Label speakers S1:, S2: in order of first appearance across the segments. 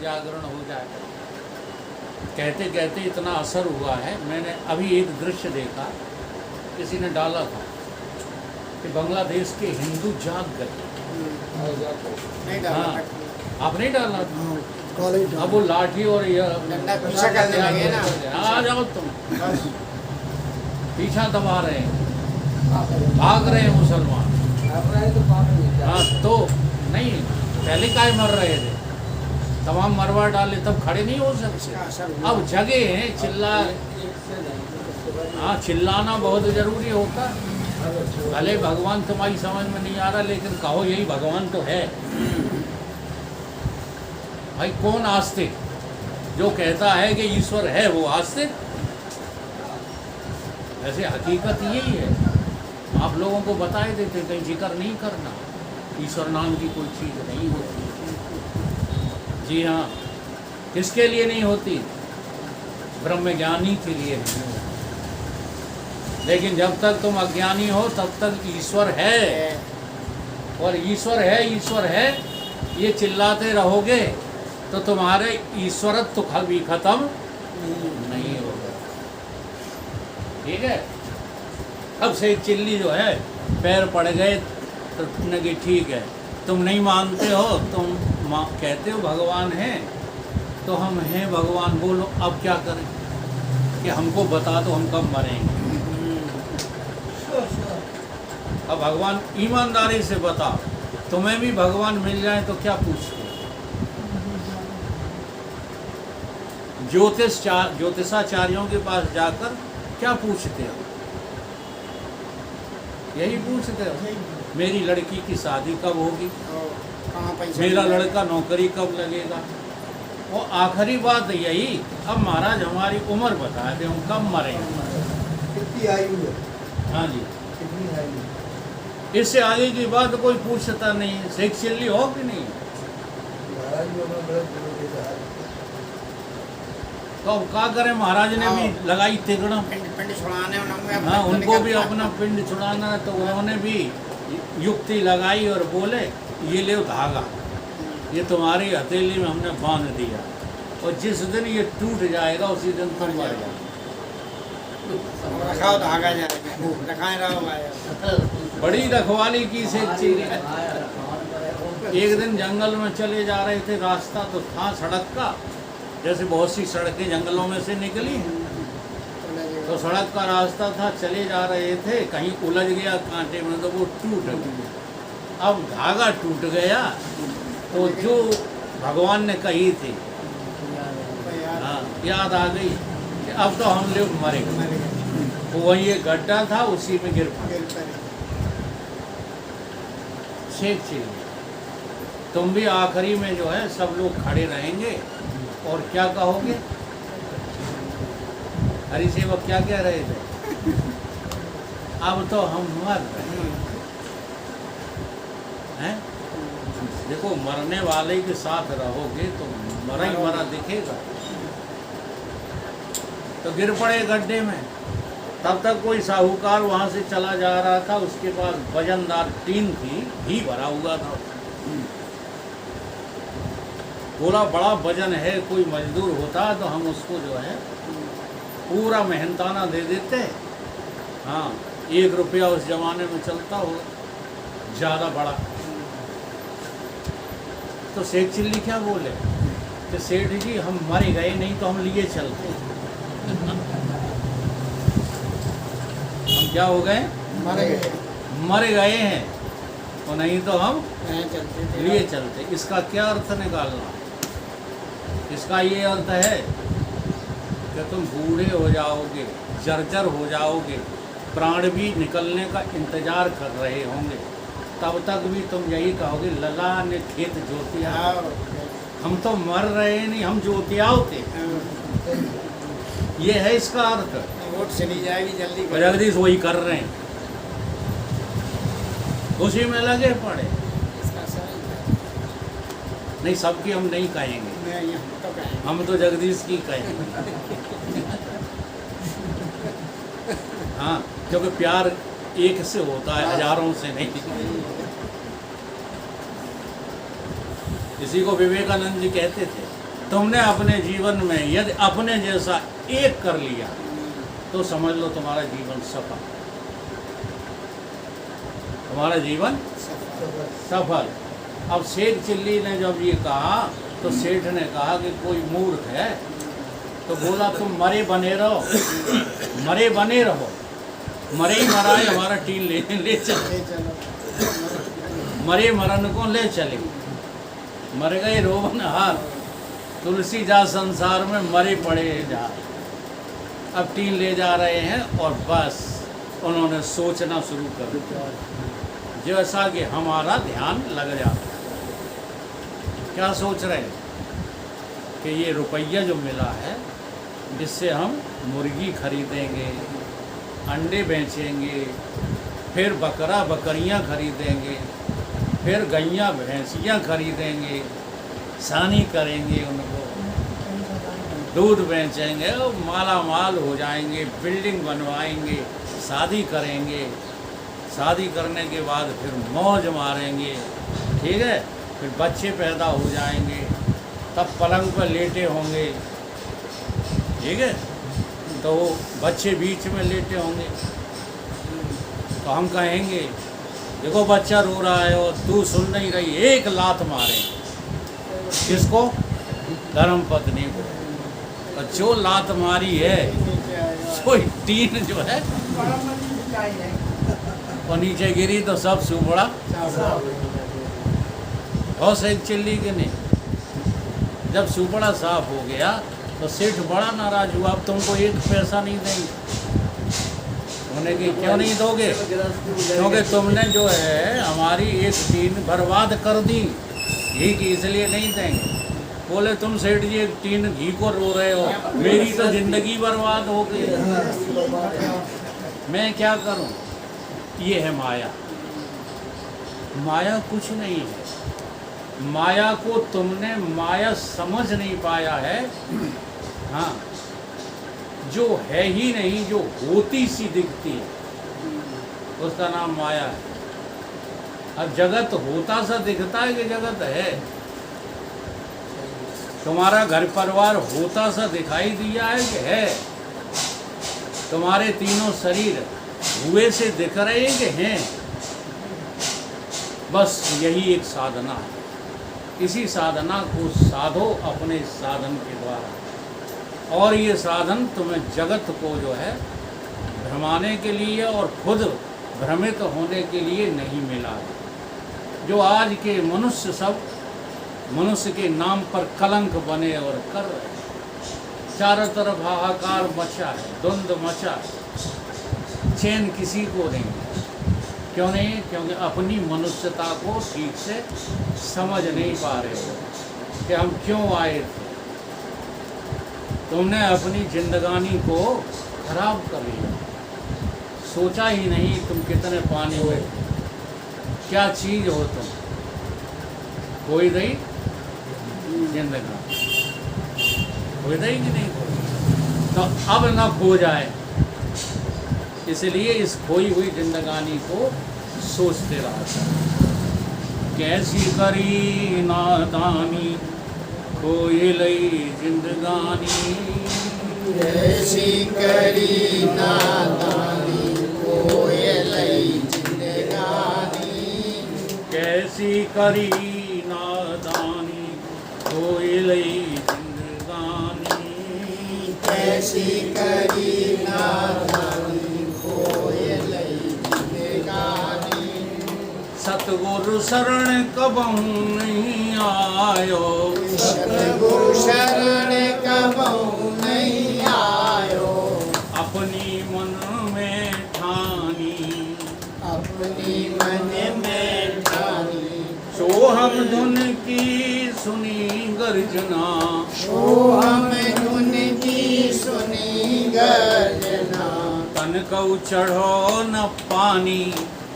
S1: जागरण हो जाए। कहते कहते इतना असर हुआ है। मैंने अभी एक दृश्य देखा, किसी ने डाला था कि बांग्लादेश के हिंदू जाग गए।
S2: नहीं डाला।
S1: हाँ, आप नहीं डाला था?
S3: कॉलेज
S1: अब वो लाठी और
S2: डंडा पीछा करने लगे ना।
S1: आ जाओ तुम, पीछा दबा रहे हैं, भाग रहे हैं मुसलमान। हाँ तो नहीं, पहले काय मर रहे थे, तमाम मरवा डाले तब खड़े नहीं हो सकते। अब जगह है चिल्ला, हाँ चिल्लाना बहुत ज़रूरी होता। भले भगवान तुम्हारी समझ में नहीं आ रहा, लेकिन कहो यही भगवान तो है। भाई कौन आस्तिक जो कहता है कि ईश्वर है वो आस्तिक? वैसे हकीकत यही है। आप लोगों को बताए देते, कहीं जिक्र नहीं करना, ईश्वर नाम की कोई चीज़ नहीं होती। जी हाँ, किसके लिए नहीं होती? ब्रह्मज्ञानी के लिए नहीं होती। लेकिन जब तक तुम अज्ञानी हो तब तक ईश्वर है, और ईश्वर है ये चिल्लाते रहोगे तो तुम्हारे ईश्वरत्व कभी खत्म नहीं होगा। ठीक है? अब से चिल्ली जो है, पैर पड़ गए तो तुमने कि ठीक है, तुम नहीं मानते हो, तुम कहते हो भगवान है, तो हम हैं भगवान, बोलो अब क्या करें कि हमको बता दो हम कब मरेंगे। अब भगवान ईमानदारी से बता, तुम्हें भी भगवान मिल जाए तो क्या पूछते? ज्योतिषाचार्यों के पास जाकर क्या पूछते हो? यही पूछते हो, मेरी लड़की की शादी कब होगी, मेरा लड़का नौकरी कब लगेगा। वो आखिरी बात यही। अब महाराज हमारी उम्र बता दे, हम कब मरेंगे।
S3: कितनी आयु है?
S1: हाँ जी,
S3: कितनी आयु?
S1: इससे आगे की बात कोई पूछता नहीं। शेख चिल्ली हो कि नहीं?
S3: महाराज भी अपना बड़ा गुरु के साथ।
S1: तो अब क्या करें, महाराज ने भी लगाई तिगड़ा।
S2: पिंड छुड़ाने उन्होंने
S1: हाँ, उनको भी अपना पिंड छुड़ाना है, तो उन्होंने भी युक्ति लगाई और बोले ये ले धागा, ये तुम्हारी हथेली में हमने बांध दिया, और जिस दिन ये टूट जाएगा उसी दिन तुम मर जाओ।
S2: रखाओ धागा रखाए रहो।
S1: बड़ी रखवाली की से चीज़। एक दिन जंगल में चले जा रहे थे, रास्ता तो था सड़क का, जैसे बहुत सी सड़कें जंगलों में से निकली, तो सड़क का रास्ता था, चले जा रहे थे, कहीं उलझ गया कांटे में तो वो टूट गया। अब धागा टूट गया तो जो भगवान ने कही थी, हाँ याद आ गई कि अब तो हम लोग मरेंगे। तो वही एक गड्ढा था, उसी में गिर पड़े। शेख चिल्ली, तुम भी आखिरी में जो है सब लोग खड़े रहेंगे और क्या कहोगे? हरि सेवक क्या कह रहे थे? अब तो हम मर रहे हैं। देखो, मरने वाले के साथ रहोगे तो मरा ही मरा दिखेगा। तो गिर पड़े गड्ढे में। तब तक कोई साहूकार वहाँ से चला जा रहा था, उसके पास वजनदार टीन थी, घी भरा हुआ था। बोला बड़ा वजन है, कोई मजदूर होता तो हम उसको जो है पूरा मेहनताना दे देते। हाँ, 1 रुपया उस जमाने में चलता हो, ज़्यादा बड़ा। तो शेख चिल्ली क्या बोले कि सेठ जी हम मर गए, नहीं तो हम लिए चलते। हम क्या हो गए? मर गए हैं, तो नहीं तो हम लिए चलते। इसका क्या अर्थ निकालना? इसका ये अर्थ है कि तुम बूढ़े हो जाओगे, जर्जर हो जाओगे, प्राण भी निकलने का इंतजार कर रहे होंगे, तब तक भी तुम यही कहोगे लला ने खेत जोतिया। हम तो मर रहे नहीं, हम जोतिया होते। ये है इसका अर्थ।
S2: वोट चली जाएगी जल्दी।
S1: जगदीश वही कर रहे हैं, उसी में लगे पड़े। नहीं, सबकी हम नहीं कहेंगे, हम तो जगदीश की कहेंगे। हाँ, क्योंकि प्यार एक से होता है, हजारों से नहीं। इसी को विवेकानंद जी कहते थे तुमने अपने जीवन में यदि अपने जैसा एक कर लिया तो समझ लो तुम्हारा जीवन सफल, तुम्हारा जीवन सफल। अब सेठ चिल्ली ने जब ये कहा तो सेठ ने कहा कि कोई मूर्ख है, तो बोला तुम मरे बने रहो, मरे बने रहो, मरे ही मराए हमारा टीन ले चले, मरे मरण को ले चले, मर गए रोवन हार, तुलसी जा संसार में मरे पड़े जा। अब टीन ले जा रहे हैं और बस उन्होंने सोचना शुरू कर दिया, जैसा कि हमारा ध्यान लग जाता है। क्या सोच रहे हैं कि ये रुपया जो मिला है जिससे हम मुर्गी खरीदेंगे, अंडे बेचेंगे, फिर बकरा बकरियां खरीदेंगे, फिर गैया भैंसियां खरीदेंगे, सानी करेंगे, उनको दूध बेचेंगे और माला माल हो जाएंगे, बिल्डिंग बनवाएंगे, शादी करेंगे, शादी करने के बाद फिर मौज मारेंगे, ठीक है, फिर बच्चे पैदा हो जाएंगे, तब पलंग पर लेटे होंगे, ठीक है, तो बच्चे बीच में लेटे होंगे, तो हम कहेंगे देखो बच्चा रो रहा है और तू सुन नहीं रही, एक लात मारे किसको? धर्म पत्नी को। और जो लात मारी है कोई टीन जो है और नीचे गिरी तो सब सुबड़ा और सेठ चिल्ली के नहीं। जब सुबड़ा साफ हो गया तो सेठ बड़ा नाराज हुआ, अब तुमको एक पैसा नहीं देंगे। उन्होंने कि क्यों नहीं दोगे? क्योंकि तुमने जो है हमारी एक टीन बर्बाद कर दी, घी की, इसलिए नहीं देंगे। बोले तुम सेठ जी एक टीन घी को रो रहे हो, मेरी तो जिंदगी बर्बाद हो गई, मैं क्या करूं? ये है माया। माया कुछ नहीं है, माया को तुमने माया समझ नहीं पाया है। हाँ, जो है ही नहीं, जो होती सी दिखती है, उसका नाम माया है। अब जगत होता सा दिखता है कि जगत है? तुम्हारा घर परिवार होता सा दिखाई दिया है कि है? तुम्हारे तीनों शरीर हुए से दिख रहे हैं कि हैं? बस यही एक साधना है। इसी साधना को साधो अपने साधन के द्वारा, और ये साधन तुम्हें जगत को जो है भ्रमाने के लिए और खुद भ्रमित होने के लिए नहीं मिला है। जो आज के मनुष्य सब मनुष्य के नाम पर कलंक बने और कर रहे हैं, चारों तरफ हाहाकार मचा है, द्वंद्व मचा है, चैन किसी को नहीं। क्यों नहीं? क्योंकि अपनी मनुष्यता को ठीक से समझ नहीं पा रहे हो कि हम क्यों आए थे। तुमने अपनी जिंदगानी को खराब कर लिया, सोचा ही नहीं तुम कितने पानी में थे, क्या चीज़ हो तुम। कोई नहीं जिंदगानी, कोई नहीं कि नहीं खोई, तो अब न खो जाए, इसलिए इस खोई हुई जिंदगानी को सोचते रहा। कैसी करी नादानी खोए लई जिंदगानी,
S2: कैसी करी नादानी खोए लई जिंदगानी,
S1: कैसी करी नादानी खोए लई जिंदगानी,
S2: कैसी करी नादानी खोए लई जिंदगानी।
S1: सतगुरु शरण कबहू नहीं आयो,
S2: सतगुरु शरण कबहू नहीं आयो,
S1: अपनी मन में ठानी,
S2: अपनी मन में ठानी।
S1: सोहम धुन की सुनी गर्जना,
S2: सोहम धुन की सुनी गर्जना,
S1: तन कऊ चढ़ो न पानी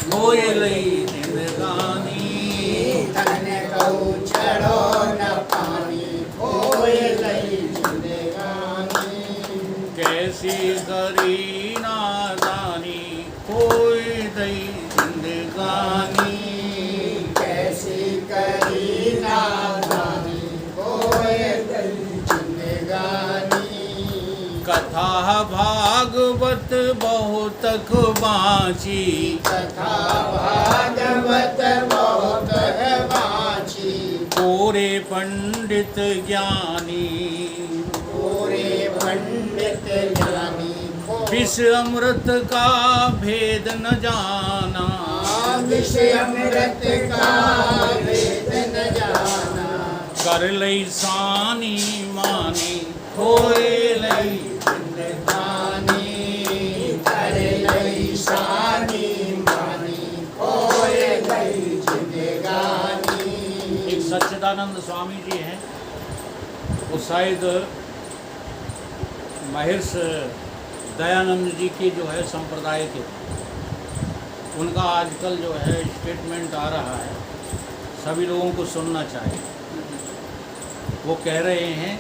S1: खोए लई जिंदगानी,
S2: तन कऊ चढ़ो न पानी खोए लई जिंदगानी।
S1: कैसी करी नादानी खोए लई जिंदगानी,
S2: कैसी करी नादानी खोए लई
S1: कथा भागवत बहुतक बाँची,
S2: कथा भागवत बहुत बाँची,
S1: कोरे पंडित ज्ञानी,
S2: पूरे पंडित ज्ञानी को
S1: विष अमृत का भेद न जाना,
S2: विष अमृत का भेद न जाना,
S1: कर लई सानी मानी होए लई
S2: जिंदगानी, कर लई सानी मानी, खोए गई जिंदगानी।
S1: एक सच्चिदानंद स्वामी जी हैं, वो शायद महर्षि दयानंद जी के जो है संप्रदाय के, उनका आजकल जो है स्टेटमेंट आ रहा है, सभी लोगों को सुनना चाहिए। वो कह रहे हैं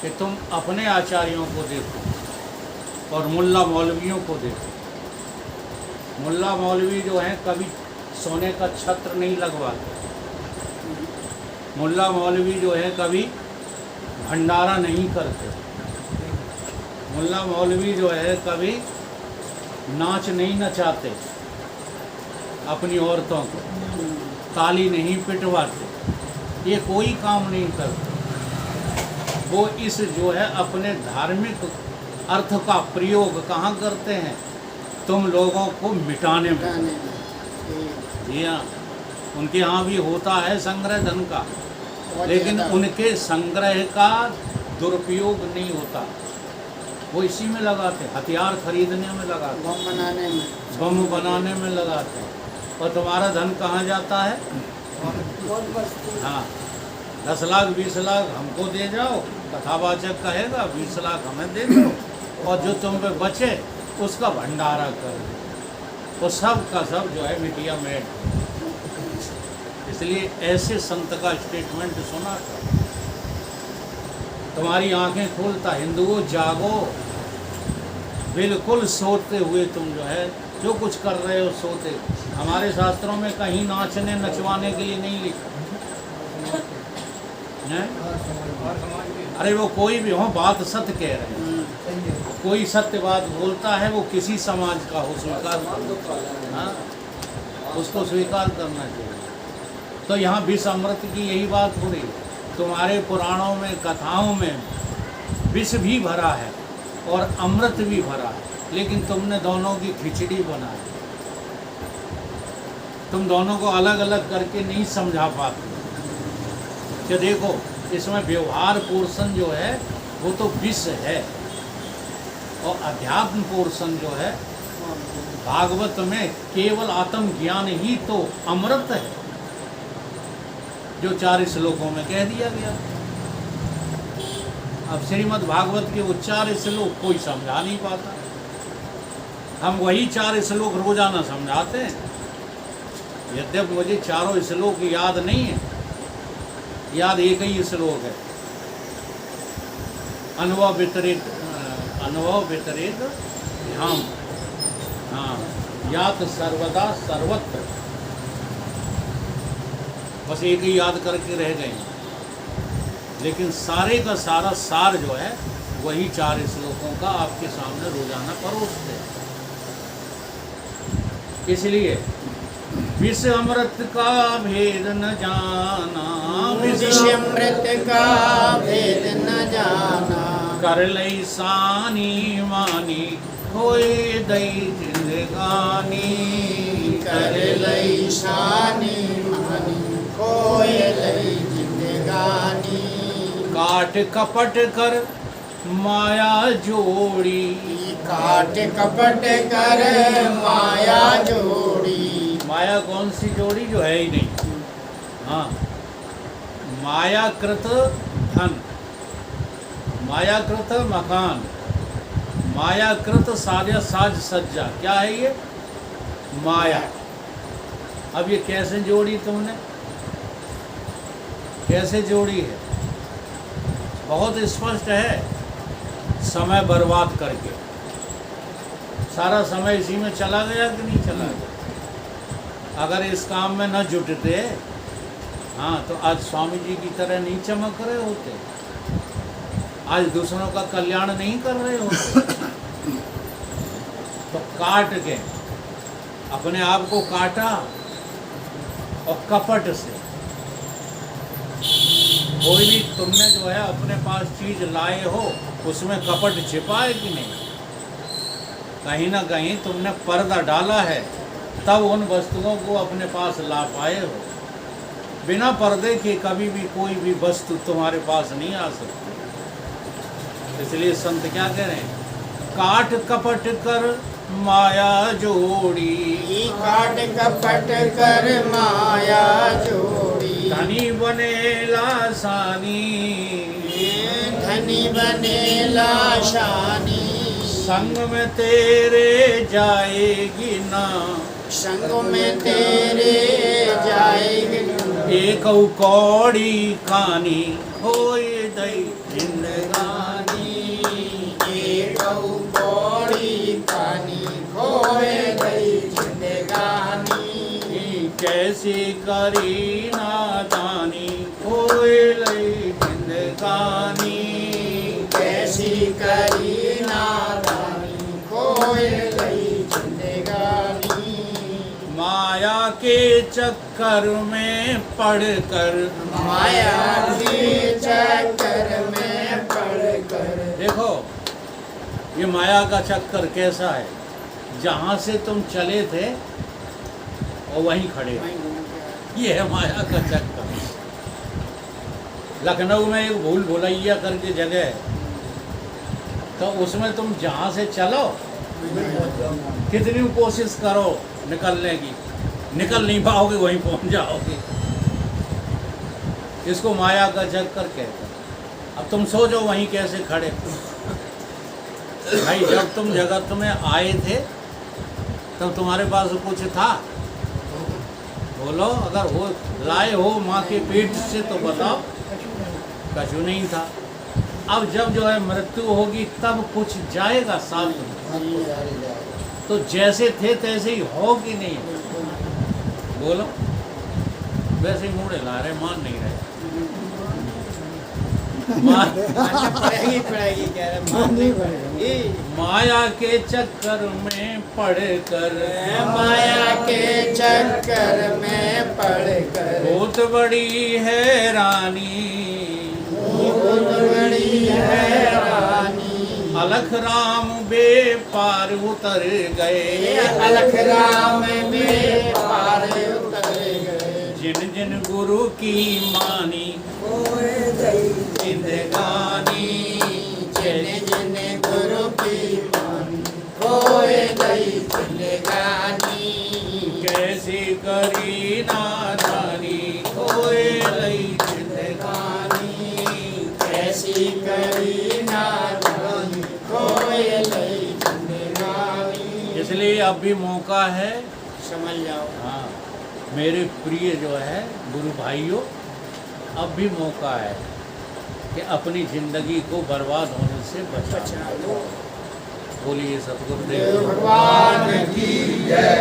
S1: कि तुम अपने आचार्यों को देखो और मुल्ला मौलवियों को देखो। मुल्ला मौलवी जो हैं कभी सोने का छत्र नहीं लगवाते, मुल्ला मौलवी जो है कभी भंडारा नहीं करते, मुल्ला मौलवी जो है कभी नाच नहीं नचाते, अपनी औरतों को ताली नहीं पिटवाते, ये कोई काम नहीं करते। वो इस जो है अपने धार्मिक अर्थ का प्रयोग कहाँ करते हैं? तुम लोगों को मिटाने में।
S2: जाने में।
S1: जी हाँ, उनके यहाँ भी होता है संग्रह धन का,
S2: बहुत
S1: लेकिन
S2: ज़्यादा।
S1: उनके संग्रह का दुरुपयोग नहीं होता, वो इसी में लगाते, हथियार खरीदने में लगाते,
S2: बम बनाने में।
S1: बम बनाने में लगाते हैं। और तुम्हारा धन कहाँ जाता है? हाँ, 10 लाख 20 लाख हमको दे जाओ, कथावाचक कहेगा 20 लाख हमें दे दो, और जो तुम पे बचे उसका भंडारा कर दो। वो सब का सब जो है मीडिया में। इसलिए ऐसे संत का स्टेटमेंट सुना था, तुम्हारी आंखें खोलता, हिंदुओं जागो, बिल्कुल सोते हुए तुम जो है जो कुछ कर रहे हो सोते। हमारे शास्त्रों में कहीं नाचने नचवाने के लिए नहीं लिखा है। अरे वो कोई भी हो, बात सत्य कह रहे हैं, कोई सत्य बात बोलता है, वो किसी समाज का हो, स्वीकार कर, हाँ, उसको स्वीकार करना चाहिए। तो यहाँ विष अमृत की यही बात हो रही है। तुम्हारे पुराणों में, कथाओं में विष भी भरा है और अमृत भी भरा है, लेकिन तुमने दोनों की खिचड़ी बनाई। तुम दोनों को अलग अलग करके नहीं समझा पाते कि देखो इसमें व्यवहार पोर्शन जो है वो तो विष है, और अध्यात्म पोर्शन जो है भागवत में केवल आत्म ज्ञान ही तो अमृत है, जो 4 श्लोकों में कह दिया गया। अब श्रीमद् भागवत के वो 4 श्लोक कोई समझा नहीं पाता, हम वही 4 श्लोक रोजाना समझाते हैं। यद्यपि मुझे चारों श्लोक याद नहीं है, याद एक ही श्लोक है, अनुभव व्यतिरेक ध्यान, हाँ, यात सर्वदा सर्वत्र, बस एक ही याद करके रह गए। लेकिन सारे का सारा सार जो है वही 4 श्लोकों का आपके सामने रोजाना परोसते हैं। इसलिए विष अमृत का भेद न जाना,
S2: विष अमृत का भेद न जाना,
S1: कर लई सानी मानी होए दई जिंदगानी,
S2: कर लई शानी मानी, खोए लई जिंदगानी।
S1: काट कपट कर माया जोड़ी,
S2: काट कपट कर माया जोड़ी,
S1: माया कौन सी जोड़ी? जो है ही नहीं। हाँ, मायाकृत धन, मायाकृत मकान, मायाकृत साज सज्जा, क्या है ये? माया। अब ये कैसे जोड़ी तुमने? कैसे जोड़ी है? बहुत स्पष्ट है, समय बर्बाद करके। सारा समय इसी में चला गया कि नहीं चला गया? अगर इस काम में न जुटते, हाँ, तो आज स्वामी जी की तरह नहीं चमक रहे होते, आज दूसरों का कल्याण नहीं कर रहे हो तो काट के अपने आप को काटा और कपट से कोई भी तुमने जो है अपने पास चीज लाए हो उसमें कपट छिपा है कि नहीं? कहीं ना कहीं तुमने पर्दा डाला है तब उन वस्तुओं को अपने पास ला पाए हो। बिना पर्दे के कभी भी कोई भी वस्तु तुम्हारे पास नहीं आ सकती। इसलिए संत क्या कह रहे हैं? काट कपट कर माया जोड़ी,
S2: काट कपट कर माया जोड़ी,
S1: धनी बने लासानी,
S2: धनी बने लाशानी,
S1: संग में तेरे जाएगी ना,
S2: संग में तेरे जाएगी
S1: एक कौड़ी कानी होए दई जिंदगानी,
S2: एक कौड़ी पानी खोए गई जिंदगानी,
S1: कैसी करी नादानी होए दई जिंदगानी,
S2: कैसी करी नादानी खोए गई जिंदगानी,
S1: माया के चक्कर में पड़कर,
S2: माया के चक्कर में पड़कर।
S1: देखो ये माया का चक्कर कैसा है? जहाँ से तुम चले थे और वहीं खड़े हो। ये है माया का चक्कर। लखनऊ में एक भूल भुलैया करके जगह है, तो उसमें तुम जहाँ से चलो कितनी कोशिश करो निकलने की, निकल नहीं पाओगे, वहीं पहुँच जाओगे। इसको माया का चक्कर कहते हैं। अब तुम सोचो वहीं कैसे खड़े। भाई जब तुम जगत में आए थे तब तुम्हारे पास कुछ था? बोलो, अगर हो लाए हो माँ के पेट से तो बताओ। कछु नहीं था। अब जब जो है मृत्यु होगी तब कुछ जाएगा साथ में, तो जैसे थे तैसे ही हो कि नहीं? बोलो, वैसे ही मुड़े ला रहे, मान नहीं रहे।
S2: पड़ेगी पड़ेगी कह रहे मान नहीं पड़ेगी।
S1: माया के चक्कर में पड़कर,
S2: माया के चक्कर में पड़कर
S1: बहुत बड़ी हैरानी,
S2: बहुत बड़ी हैरानी,
S1: अलख राम बेपार उतर गए,
S2: अलख राम में पार उतर गए,
S1: जिन जिन गुरु की मानी जिंदगानी,
S2: जिन जिन गुरु की मानी खोए गई जिंदगानी,
S1: कैसी करी नादानी खोए गई जिंदगानी,
S2: कैसी करी नादानी खोए गई जिंदगानी।
S1: इसलिए अब भी मौका है,
S2: समझ जाओ।
S1: हाँ मेरे प्रिय जो है गुरु भाइयों, अब भी मौका है कि अपनी ज़िंदगी को बर्बाद होने से बचा लो। बोलिए सतगुरुदेव
S2: भगवान की जय।